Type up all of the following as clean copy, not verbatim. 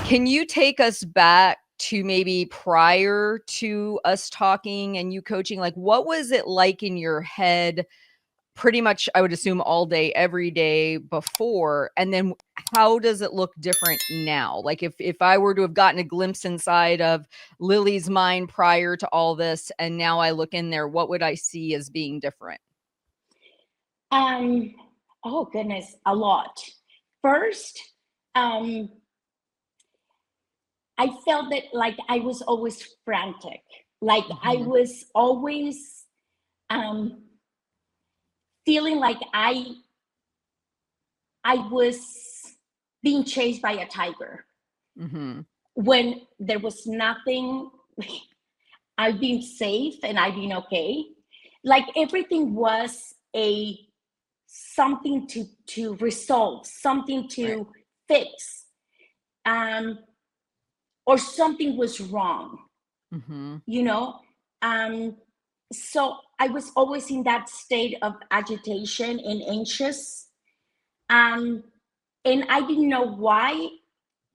Can you take us back to maybe prior to us talking and you coaching? Like, what was it like in your head? Pretty much, I would assume all day, every day before, and then how does it look different now? Like if I were to have gotten a glimpse inside of Lily's mind prior to all this, and now I look in there, what would I see as being different? Oh goodness, a lot. First, um, I felt that like I was always frantic. Like I Mhm. was always um, feeling like I was being chased by a tiger Mhm. when there was nothing. I've been safe and I've been okay. Like everything was a something to resolve, something Right. to fix, um, or something was wrong. Mhm. You know, um, so I was always in that state of agitation and anxious, um, and I didn't know why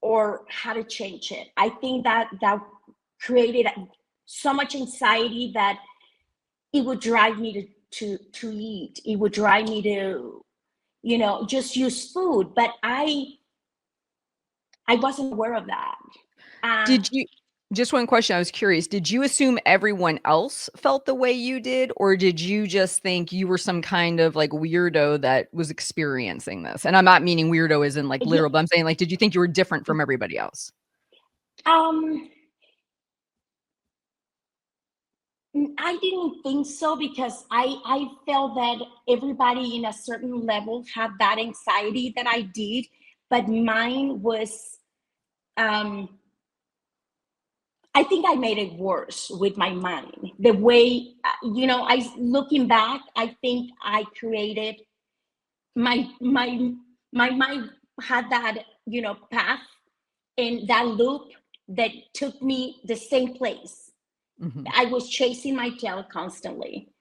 or how to change it. I think that created so much anxiety that it would drive me to eat. It would drive me to, just use food. But I wasn't aware of that. Uh, Did you Just one question, I was curious, did you assume everyone else felt the way you did, or did you just think you were some kind of, like, weirdo that was experiencing this? And I'm not meaning weirdo as in, like, yeah, literal, but I'm saying, like, did you think you were different from everybody else? um, I didn't think so because I felt that everybody in a certain level had that anxiety that I did, but mine was. Um, I think I made it worse with my mind. The way, I looking back, I think I created my my mind had that path and that loop that took me the same place. Mhm. I was chasing my tail constantly.